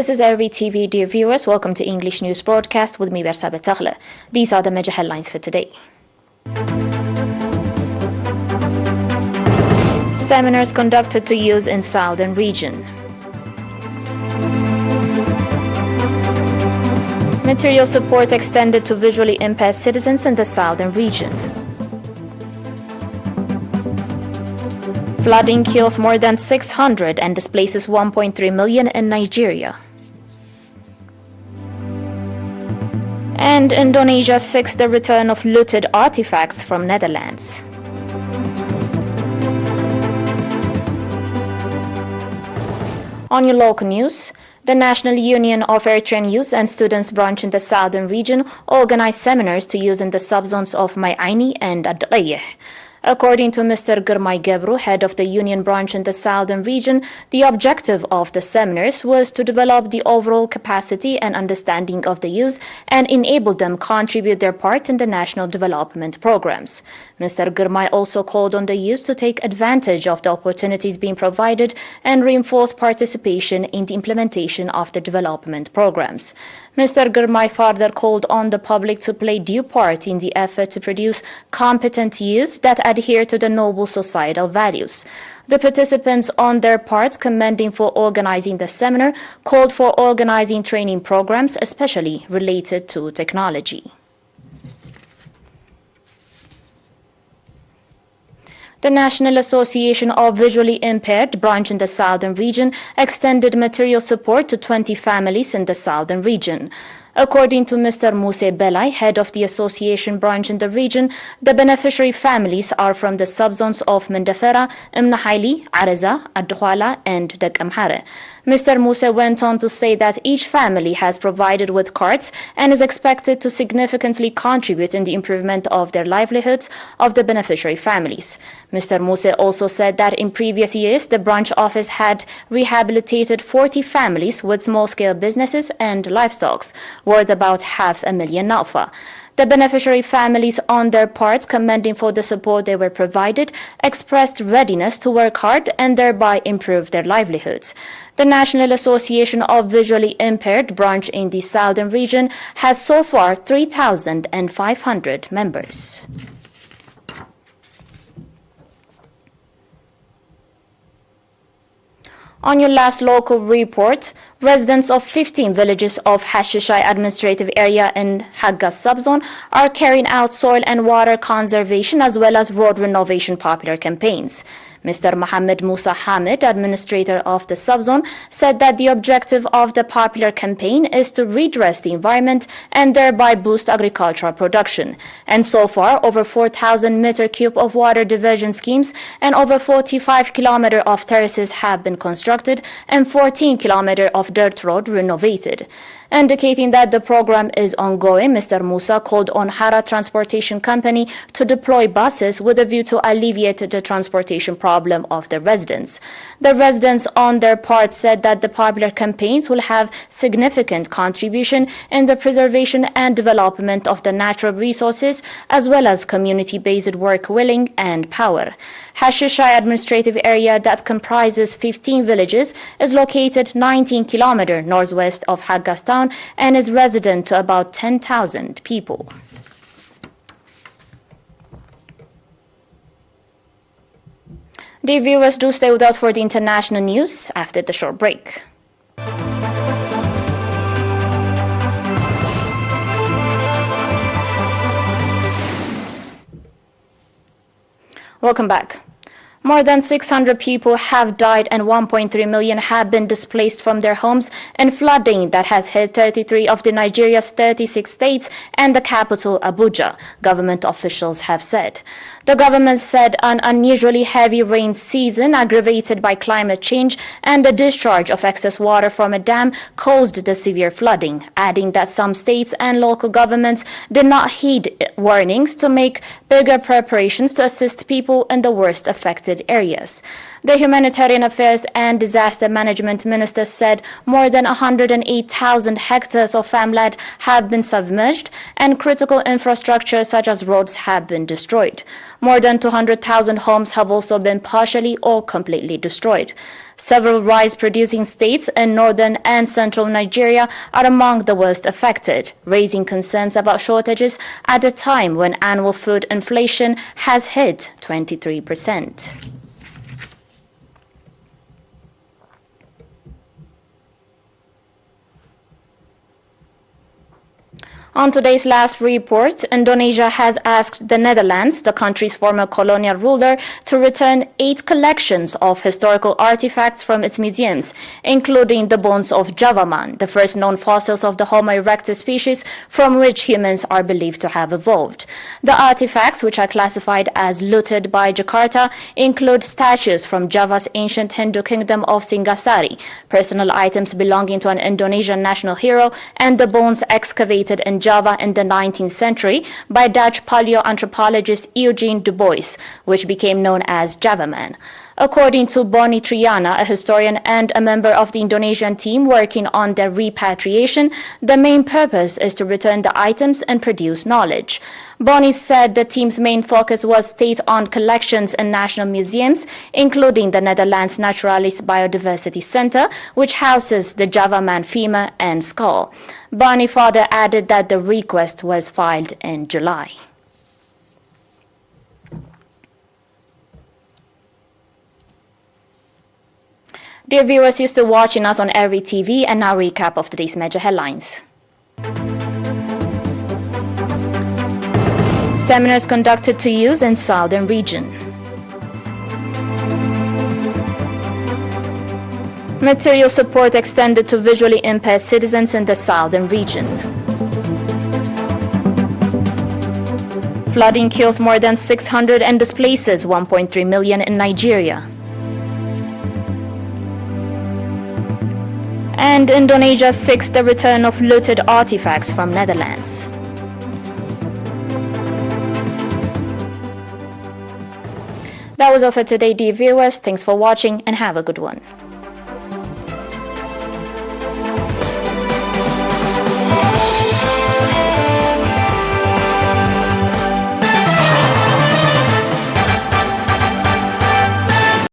This is ERi-TV, dear viewers. Welcome to English News Broadcast with me, Bersa Betagle. These are the major headlines for today. Seminars conducted to youth in Southern region. Material support extended to visually impaired citizens in the Southern region. Flooding kills more than 600 and displaces 1.3 million in Nigeria. And Indonesia seeks the return of looted artifacts from Netherlands. On your local news, the National Union of Eritrean Youth and Students branch in the Southern region organized seminars to youth in the subzones of Mai'aini and Adqayeh. According to Mr. Girmay Gebru, head of the union branch in the Southern region, the objective of the seminars was to develop the overall capacity and understanding of the youth and enable them contribute their part in the national development programs. Mr. Girmay also called on the youth to take advantage of the opportunities being provided and reinforce participation in the implementation of the development programs. Mr. Girmay further called on the public to play due part in the effort to produce competent youth that adhere to the noble societal values. The participants, on their part, commending for organizing the seminar, called for organizing training programs, especially related to technology. The National Association of Visually Impaired branch in the Southern region extended material support to 20 families in the Southern region. According to Mr. Muse Belay, head of the association branch in the region, the beneficiary families are from the subzones of Mendefera, Mnahaili, Areza, Adhwala, and Dekamhare. Mr. Muse went on to say that each family has provided with cards and is expected to significantly contribute in the improvement of their livelihoods of the beneficiary families. Mr. Muse also said that in previous years, the branch office had rehabilitated 40 families with small-scale businesses and livestock, worth about 500,000 Naufa. The beneficiary families, on their part, commending for the support they were provided, expressed readiness to work hard and thereby improve their livelihoods. The National Association of Visually Impaired branch in the Southern region has so far 3,500 members. On your last local report, residents of 15 villages of Hashishai administrative area in Haggas subzone are carrying out soil and water conservation as well as road renovation popular campaigns. Mr. Mohammed Musa Hamid, administrator of the subzone, said that the objective of the popular campaign is to redress the environment and thereby boost agricultural production. And so far, over 4,000 meter cube of water diversion schemes and over 45 kilometers of terraces have been constructed and 14 kilometers of dirt road renovated. Indicating that the program is ongoing, Mr. Musa called on Hara Transportation Company to deploy buses with a view to alleviate the transportation problem of the residents. The residents, on their part, said that the popular campaigns will have significant contribution in the preservation and development of the natural resources as well as community-based work willing and power. Hashishai administrative area that comprises 15 villages is located 19 kilometers northwest of Haggas town and is resident to about 10,000 people. Dear viewers, do stay with us for the international news after the short break. Welcome back. More than 600 people have died and 1.3 million have been displaced from their homes in flooding that has hit 33 of Nigeria's 36 states and the capital Abuja, government officials have said. The government said an unusually heavy rain season aggravated by climate change and the discharge of excess water from a dam caused the severe flooding, adding that some states and local governments did not heed warnings to make bigger preparations to assist people in the worst affected areas. The Humanitarian Affairs and Disaster Management Minister said more than 108,000 hectares of farmland have been submerged and critical infrastructure such as roads have been destroyed. More than 200,000 homes have also been partially or completely destroyed. Several rice-producing states in northern and central Nigeria are among the worst affected, raising concerns about shortages at a time when annual food inflation has hit 23%. On today's last report, Indonesia has asked the Netherlands, the country's former colonial ruler, to return 8 collections of historical artifacts from its museums, including the bones of Javaman, the first known fossils of the Homo erectus species from which humans are believed to have evolved. The artifacts, which are classified as looted by Jakarta, include statues from Java's ancient Hindu kingdom of Singasari, personal items belonging to an Indonesian national hero, and the bones excavated in Java in the 19th century by Dutch paleoanthropologist Eugene Du Bois, which became known as Javaman. According to Boni Triana, a historian and a member of the Indonesian team working on their repatriation, the main purpose is to return the items and produce knowledge. Boni said the team's main focus was state-owned collections in national museums, including the Netherlands Naturalis Biodiversity Center, which houses the Javaman femur and skull. Boni further added that the request was filed in July. Dear viewers, you're still watching us on ERi-TV, and now recap of today's major headlines. Seminars conducted to youth in Southern region. Material support extended to visually impaired citizens in the Southern region. Flooding kills more than 600 and displaces 1.3 million in Nigeria. And Indonesia seeks the return of looted artifacts from Netherlands. That was all for today, dear viewers. Thanks for watching and have a good one.